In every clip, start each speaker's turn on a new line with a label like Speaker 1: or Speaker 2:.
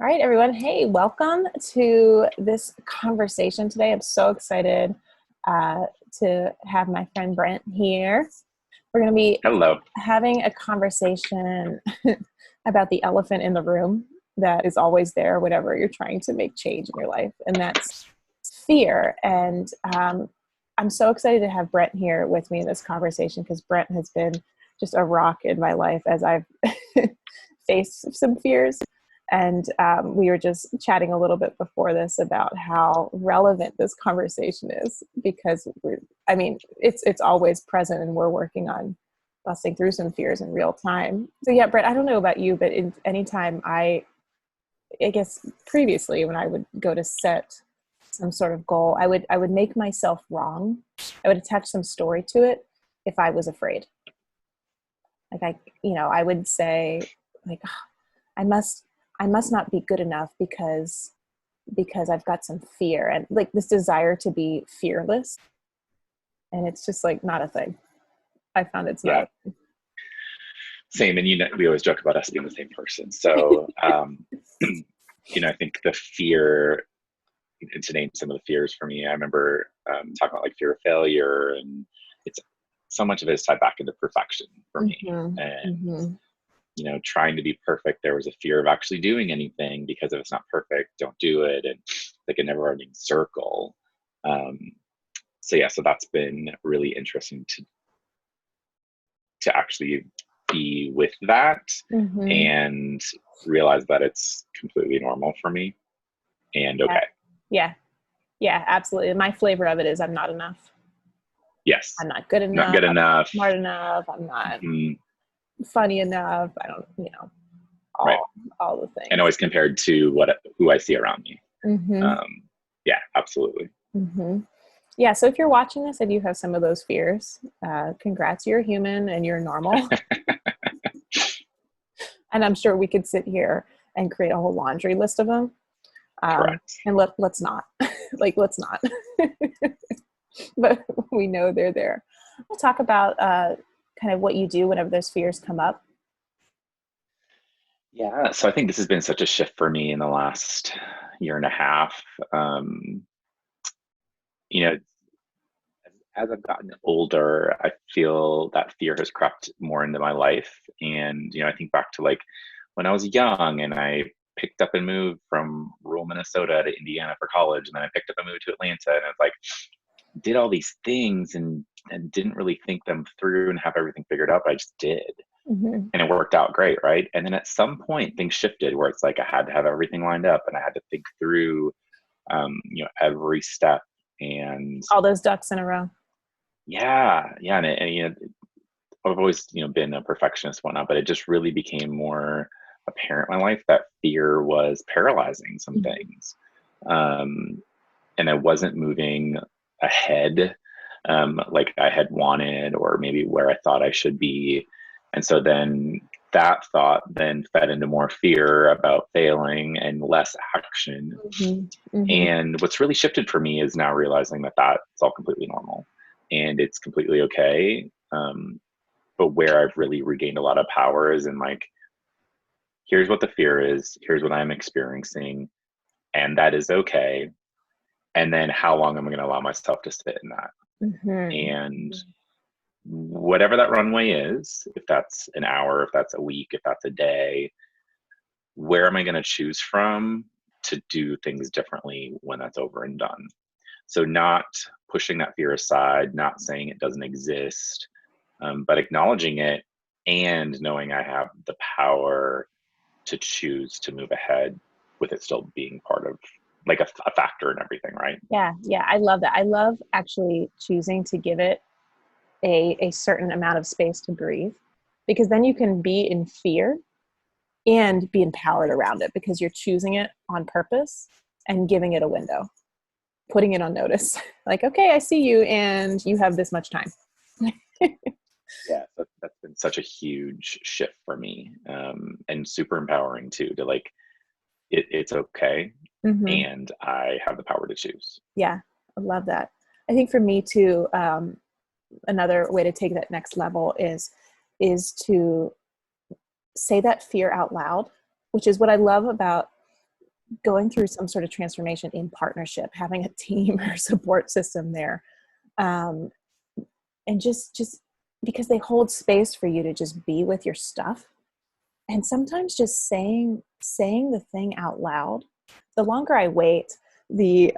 Speaker 1: All right, everyone. Hey, welcome to this conversation today. I'm so excited uh, to have my friend Brent here. We're going to be
Speaker 2: Hello.
Speaker 1: having a conversation about the elephant in the room that is always there whenever you're trying to make change in your life, and that's fear. And I'm so excited to have Brent here with me in this conversation because Brent has been just a rock in my life as I've faced some fears. And we were just chatting a little bit before this about how relevant this conversation is because it's always present and we're working on busting through some fears in real time. So yeah, Brett, I don't know about you, but anytime I guess previously when I would go to set some sort of goal, I would make myself wrong. I would attach some story to it if I was afraid. Like I would say like, "Oh, I must not be good enough because I've got some fear and like this desire to be fearless. And it's just like not a thing. I found it's not
Speaker 2: Yeah,
Speaker 1: a thing.
Speaker 2: same. And we always joke about us being the same person. So, I think the fear, and to name some of the fears for me, I remember talking about like fear of failure, and it's so much of it is tied back into perfection for me.
Speaker 1: Mm-hmm.
Speaker 2: And
Speaker 1: Mm-hmm.
Speaker 2: trying to be perfect, there was a fear of actually doing anything because if it's not perfect, don't do it, and like a never-ending circle. Um, so that's been really interesting to actually be with that
Speaker 1: Mm-hmm.
Speaker 2: and realize that it's completely normal for me and
Speaker 1: Yeah.
Speaker 2: okay.
Speaker 1: Yeah. Yeah, absolutely. My flavor of it is I'm not enough.
Speaker 2: Yes.
Speaker 1: I'm not good
Speaker 2: Not
Speaker 1: enough.
Speaker 2: good
Speaker 1: I'm not
Speaker 2: enough.
Speaker 1: smart enough. I'm not
Speaker 2: Mhm.
Speaker 1: funny enough. I don't,
Speaker 2: Right.
Speaker 1: all the
Speaker 2: And
Speaker 1: things.
Speaker 2: always compared to who I see around me.
Speaker 1: Mm-hmm.
Speaker 2: Yeah, absolutely.
Speaker 1: Mm-hmm. Yeah. So if you're watching this and you have some of those fears, congrats, you're human and you're normal. And I'm sure we could sit here and create a whole laundry list of them.
Speaker 2: Correct.
Speaker 1: And let's not, like, let's not, but we know they're there. We'll talk about kind of what you do whenever those fears come up.
Speaker 2: Yeah. So I think this has been such a shift for me in the last year and a half. Um, you know, as I've gotten older, I feel that fear has crept more into my life. And, I think back to like when I was young and I picked up and moved from rural Minnesota to Indiana for college. And then I picked up and moved to Atlanta. And it's like, did all these things and didn't really think them through and have everything figured out. But I just did.
Speaker 1: Mm-hmm.
Speaker 2: And it worked out great. Right. And then at some point things shifted where it's like I had to have everything lined up and I had to think through, every step. And
Speaker 1: All those ducks in a row.
Speaker 2: yeah. And I've always, been a perfectionist and whatnot, but it just really became more apparent in my life that fear was paralyzing some
Speaker 1: Mm-hmm.
Speaker 2: things. Um, and I wasn't moving ahead like I had wanted or maybe where I thought I should be. And so then that thought then fed into more fear about failing and less action.
Speaker 1: Mm-hmm. Mm-hmm.
Speaker 2: And what's really shifted for me is now realizing that that's all completely normal and it's completely okay. But where I've really regained a lot of power is in like, here's what the fear is, here's what I'm experiencing, and that is okay. And then how long am I going to allow myself to sit in that?
Speaker 1: Mm-hmm.
Speaker 2: And whatever that runway is, if that's an hour, if that's a week, if that's a day, where am I going to choose from to do things differently when that's over and done? So, not pushing that fear aside, not saying it doesn't exist, but acknowledging it and knowing I have the power to choose to move ahead with it still being part of like a factor in everything, right?
Speaker 1: Yeah. Yeah. I love that. I love actually choosing to give it a certain amount of space to breathe because then you can be in fear and be empowered around it because you're choosing it on purpose and giving it a window, putting it on notice. Like, okay, I see you and you have this much time.
Speaker 2: Yeah, that's been such a huge shift for me, and super empowering too. To like, it's okay,
Speaker 1: Mm-hmm.
Speaker 2: and I have the power to choose.
Speaker 1: Yeah, I love that. I think for me too, another way to take that next level is to say that fear out loud, which is what I love about going through some sort of transformation in partnership, having a team or support system there. Um, and just because they hold space for you to just be with your stuff. And sometimes just saying the thing out loud, the longer I wait, the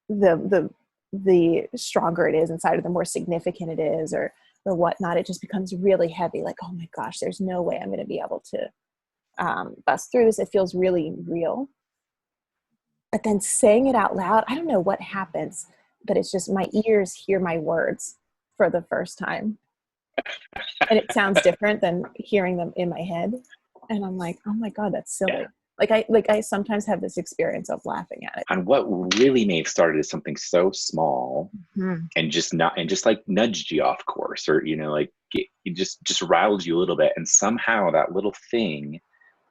Speaker 1: the the stronger it is inside, or the more significant it is, or whatnot. It just becomes really heavy. Like, oh my gosh, there's no way I'm going to be able to bust through this. It feels really real. But then saying it out loud, I don't know what happens, but it's just my ears hear my words for the first time. And it sounds different than hearing them in my head. And I'm like, oh my God, that's silly.
Speaker 2: Yeah.
Speaker 1: I sometimes have this experience of laughing at it.
Speaker 2: And what really may have started as something so small, and just like nudged you off course, or, like it just riled you a little bit. And somehow that little thing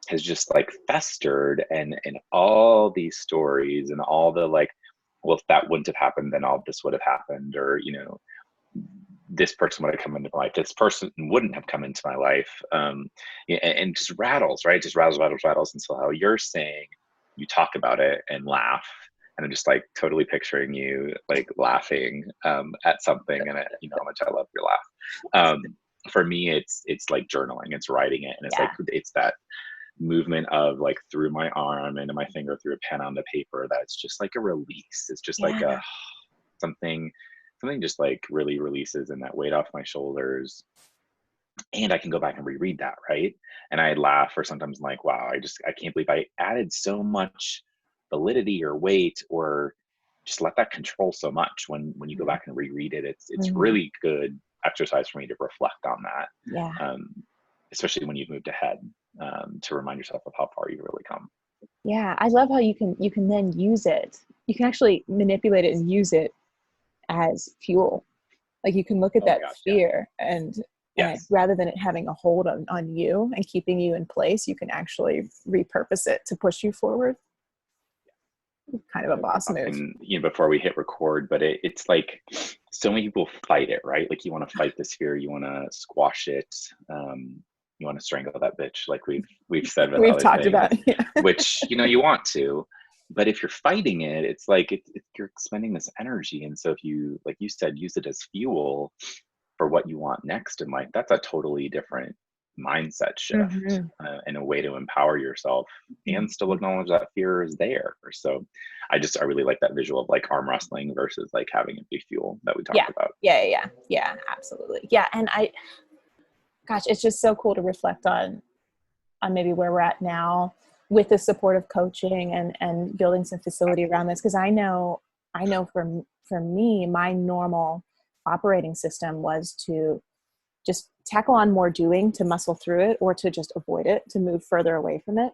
Speaker 2: has just like festered, and all these stories and all the like, well, if that wouldn't have happened, then all this would have happened, or, this person would have come into my life, this person wouldn't have come into my life. And just rattles, right? Just rattles. And so how you're saying, you talk about it and laugh, and I'm just like totally picturing you like laughing at something, and how much I love your laugh. For me, it's like journaling, it's writing it, and it's like, it's that movement of like through my arm into my finger, through a pen onto paper, that's just like a release. It's just like something just like really releases, and that weight off my shoulders, and I can go back and reread that, right? And I laugh, or sometimes I'm like, wow, I can't believe I added so much validity or weight, or just let that control so much. When you go back and reread it, it's really good exercise for me to reflect on that. Especially when you've moved ahead, to remind yourself of how far you've really come.
Speaker 1: Yeah, I love how you can then use it. You can actually manipulate it and use it as fuel. Like, you can look at that fear and rather than it having a hold on you and keeping you in place, you can actually repurpose it to push you forward. Kind of a boss move.
Speaker 2: Before we hit record, but it's like so many people fight it, right? Like, you want to fight this fear, you want to squash it, you want to strangle that bitch, like we've said with
Speaker 1: we've talked about,
Speaker 2: which you want to. But if you're fighting it, it's like you're expending this energy. And so if you, like you said, use it as fuel for what you want next in life, that's a totally different mindset shift, and a way to empower yourself and still acknowledge that fear is there. So I really like that visual of like arm wrestling versus like having it be fuel that we talked about.
Speaker 1: Yeah, absolutely. Yeah. And gosh, it's just so cool to reflect on maybe where we're at now with the supportive coaching and building some facility around this. Cause I know for me, my normal operating system was to just tackle on more doing, to muscle through it, or to just avoid it, to move further away from it.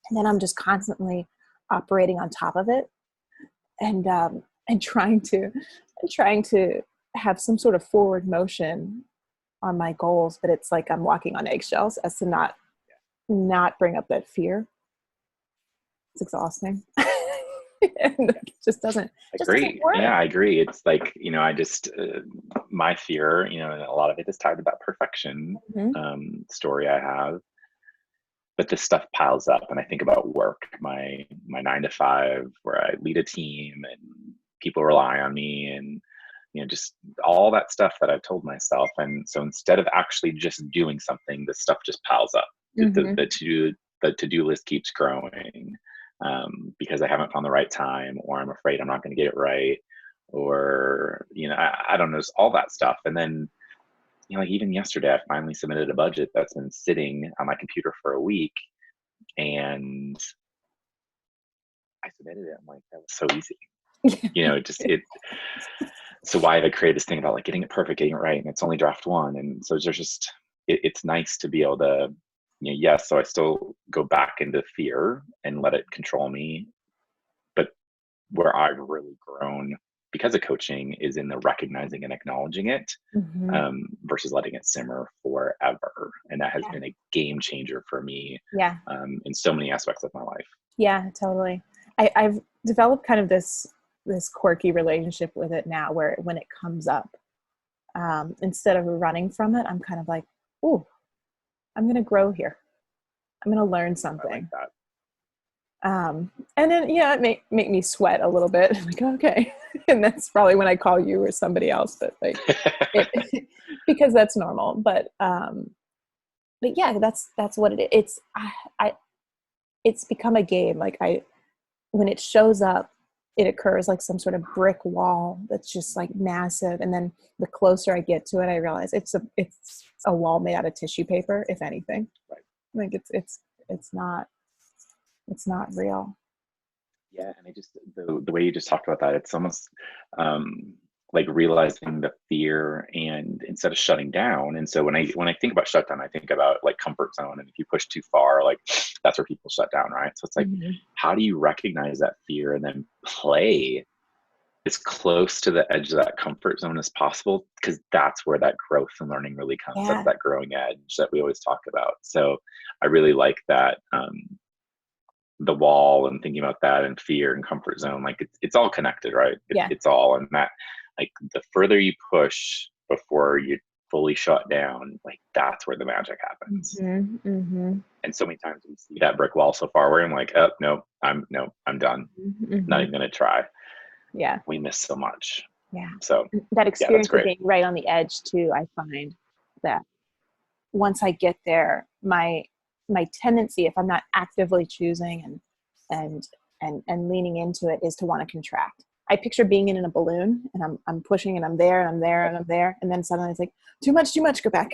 Speaker 1: And then I'm just constantly operating on top of it, and trying to have some sort of forward motion on my goals. But it's like I'm walking on eggshells as to not bring up that fear. It's exhausting. And it just doesn't work.
Speaker 2: Yeah, I agree. It's like, I just, my fear, and a lot of it is tied to that perfection story I have. But this stuff piles up, and I think about work, my 9 to 5, where I lead a team and people rely on me, and just all that stuff that I've told myself. And so instead of actually just doing something, the stuff just piles up. The to-do list keeps growing, because I haven't found the right time, or I'm afraid I'm not going to get it right, or I don't know, just all that stuff. And then like even yesterday, I finally submitted a budget that's been sitting on my computer for a week, and I submitted it. I'm like, that was so easy. So why have I created this thing about like getting it perfect, getting it right, and it's only draft one? And so there's just it's nice to be able to, yes, so I still go back into fear and let it control me, but where I've really grown because of coaching is in the recognizing and acknowledging it, versus letting it simmer forever. And that has been a game changer for me, in so many aspects of my life.
Speaker 1: Yeah, totally. I've developed kind of this quirky relationship with it now, where when it comes up, instead of running from it, I'm kind of like, ooh, I'm going to grow here. I'm going to learn something.
Speaker 2: I like that.
Speaker 1: And then, yeah, it make me sweat a little bit. I'm like, okay. And that's probably when I call you or somebody else, but like it, because that's normal. But yeah, that's what it is. It's become a game. Like when it shows up, it occurs like some sort of brick wall that's just like massive. And then the closer I get to it, I realize it's a wall made out of tissue paper, if anything.
Speaker 2: Right.
Speaker 1: Like it's not real.
Speaker 2: Yeah, and I just the way you just talked about that, it's almost um, like realizing the fear, and instead of shutting down. And so when I think about shutdown, I think about like comfort zone, and if you push too far, like that's where people shut down, right? So it's like,
Speaker 1: Mm-hmm.
Speaker 2: how do you recognize that fear and then play as close to the edge of that comfort zone as possible? Because that's where that growth and learning really comes. That's
Speaker 1: Yeah.
Speaker 2: that growing edge that we always talk about. So I really like that. The wall and thinking about that, and fear and comfort zone, like it's all connected, right?
Speaker 1: Yeah.
Speaker 2: It's all, and that, like, the further you push before you fully shut down, like that's where the magic happens.
Speaker 1: Mm-hmm. Mm-hmm.
Speaker 2: And so many times we see that brick wall so far where I'm like, oh no, I'm done, not
Speaker 1: Mm-hmm.
Speaker 2: even gonna try.
Speaker 1: Yeah.
Speaker 2: We miss so much.
Speaker 1: Yeah.
Speaker 2: So
Speaker 1: That
Speaker 2: yeah, that's
Speaker 1: experience of
Speaker 2: great.
Speaker 1: being right on the edge too, I find that once I get there, my tendency, if I'm not actively choosing and and leaning into it, is to want to contract. I picture being in a balloon, and I'm pushing, and I'm there, and I'm there, and I'm there, and then suddenly it's like too much, go back.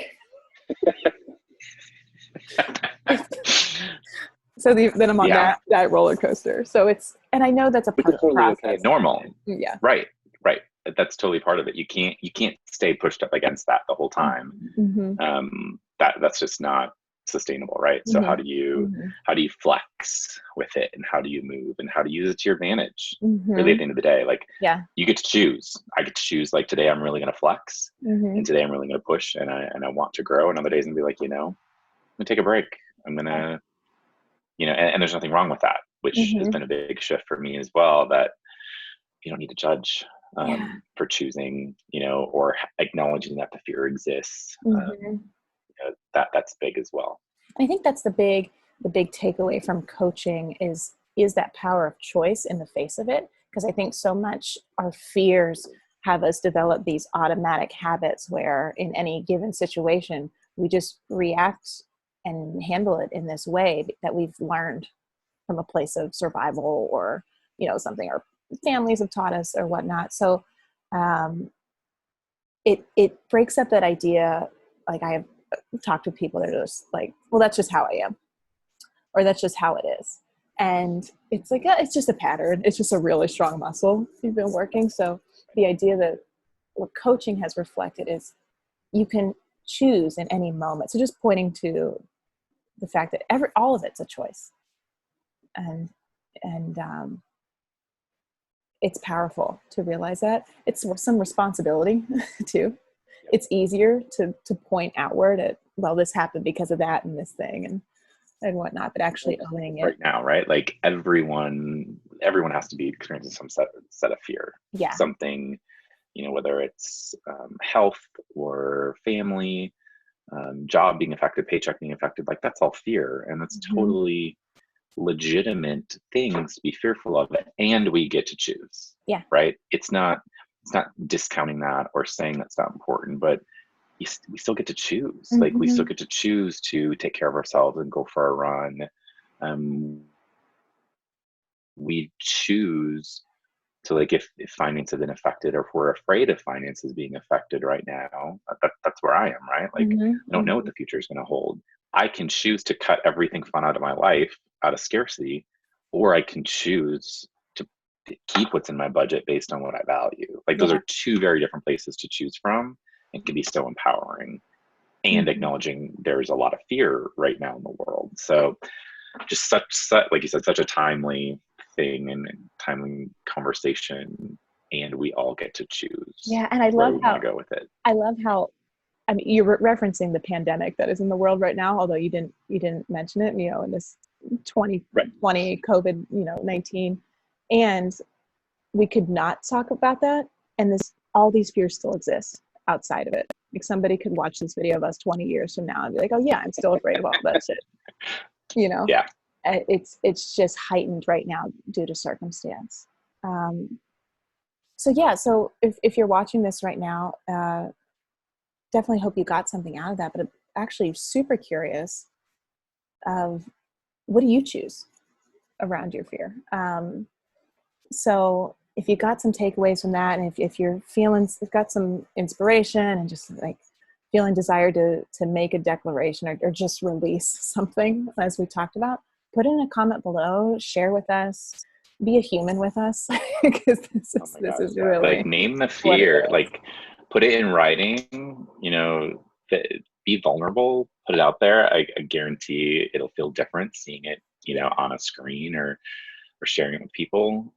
Speaker 1: So then I'm on
Speaker 2: Yeah,
Speaker 1: that roller coaster. So and I know that's a
Speaker 2: which
Speaker 1: part
Speaker 2: is
Speaker 1: of the
Speaker 2: totally okay,
Speaker 1: process.
Speaker 2: normal.
Speaker 1: Yeah.
Speaker 2: Right, right. That's totally part of it. You can't stay pushed up against that the whole time.
Speaker 1: Mm-hmm.
Speaker 2: That's just not sustainable, right? So
Speaker 1: Mm-hmm. Mm-hmm.
Speaker 2: how do you flex with it, and how do you move, and how to use it to your advantage? Really, at
Speaker 1: Mm-hmm.
Speaker 2: the end of the day, like,
Speaker 1: Yeah.
Speaker 2: you get to choose. I get to choose, like, today I'm really going to flex,
Speaker 1: Mm-hmm.
Speaker 2: and today I'm really going to push, and I want to grow. And other days I'm going to be like, I'm going to take a break. I'm going
Speaker 1: Yeah.
Speaker 2: to, and there's nothing wrong with that, which has
Speaker 1: Mm-hmm.
Speaker 2: been a big shift for me as well, that you don't need to judge
Speaker 1: Yeah.
Speaker 2: for choosing, or acknowledging that the fear exists.
Speaker 1: Mm-hmm.
Speaker 2: That's big as well.
Speaker 1: I think that's the big takeaway from coaching is that power of choice in the face of it. Because I think so much our fears have us develop these automatic habits where in any given situation we just react and handle it in this way that we've learned from a place of survival, or something our families have taught us or whatnot. So um, it breaks up that idea. Like I have talked to people that are just like, well, that's just how I am, or that's just how it is. And it's like, it's just a pattern. It's just a really strong muscle you've been working. So the idea that what coaching has reflected is you can choose in any moment. So just pointing to the fact that all of it's a choice, and and it's powerful to realize that. It's some responsibility too. It's easier to point outward at, well, this happened because of that and this thing and whatnot, but actually owning it.
Speaker 2: Right now, right? Like everyone has to be experiencing some set of fear.
Speaker 1: Yeah.
Speaker 2: Something, whether it's health or family, job being affected, paycheck being affected, like that's all fear, and that's
Speaker 1: Mm-hmm.
Speaker 2: totally legitimate things to be fearful of, and we get to choose.
Speaker 1: Yeah.
Speaker 2: Right? It's not discounting that or saying that's not important, but we still get to choose.
Speaker 1: Mm-hmm.
Speaker 2: Like, we still get to choose to take care of ourselves and go for a run. We choose to, like, if finance has been affected, or if we're afraid of finances being affected right now, that's where I am, right? Like,
Speaker 1: Mm-hmm.
Speaker 2: I don't know what the future is going to hold. I can choose to cut everything fun out of my life out of scarcity, or I can choose to keep what's in my budget based on what I value. Like, those
Speaker 1: Yeah.
Speaker 2: are two very different places to choose from, and can be so empowering, and
Speaker 1: Mm-hmm.
Speaker 2: acknowledging there's a lot of fear right now in the world. So just such like you said, such a timely thing and timely conversation, and we all get to choose
Speaker 1: Yeah. And I
Speaker 2: where
Speaker 1: love
Speaker 2: we want to go with it.
Speaker 1: I mean, you're referencing the pandemic that is in the world right now, although you didn't mention it, in this 2020 COVID, 19, and we could not talk about that. And all these fears still exist outside of it. Like somebody could watch this video of us 20 years from now and be like, oh yeah, I'm still afraid of all that shit,
Speaker 2: Yeah.
Speaker 1: it's just heightened right now due to circumstance. So yeah, so if you're watching this right now, definitely hope you got something out of that, but I'm actually super curious of what do you choose around your fear? So if you got some takeaways from that, and if you're feeling, you've got some inspiration and just like feeling desire to make a declaration or just release something, as we talked about, put in a comment below, share with us, be a human with us, because
Speaker 2: Oh my
Speaker 1: this
Speaker 2: gosh,
Speaker 1: is
Speaker 2: yeah. Like,
Speaker 1: really
Speaker 2: name the
Speaker 1: what it
Speaker 2: fear,
Speaker 1: is.
Speaker 2: like put it in writing, be vulnerable, put it out there. I guarantee it'll feel different seeing it, on a screen or sharing it with people.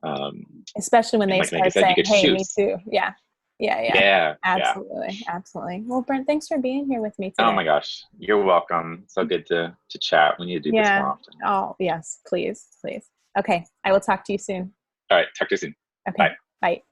Speaker 1: Especially when
Speaker 2: And
Speaker 1: they
Speaker 2: like I
Speaker 1: start
Speaker 2: said, you
Speaker 1: saying,
Speaker 2: could
Speaker 1: hey, me
Speaker 2: choose.
Speaker 1: too. Yeah. Yeah. Yeah.
Speaker 2: Yeah, yeah.
Speaker 1: Absolutely. Absolutely. Well, Brent, thanks for being here with me
Speaker 2: Oh
Speaker 1: today.
Speaker 2: my gosh, you're welcome. So good to chat. We need to do this more
Speaker 1: Yeah.
Speaker 2: often.
Speaker 1: Oh, yes, please. Please. Okay. I will talk to you soon.
Speaker 2: All right, talk to you soon.
Speaker 1: Okay.
Speaker 2: Bye.
Speaker 1: Bye.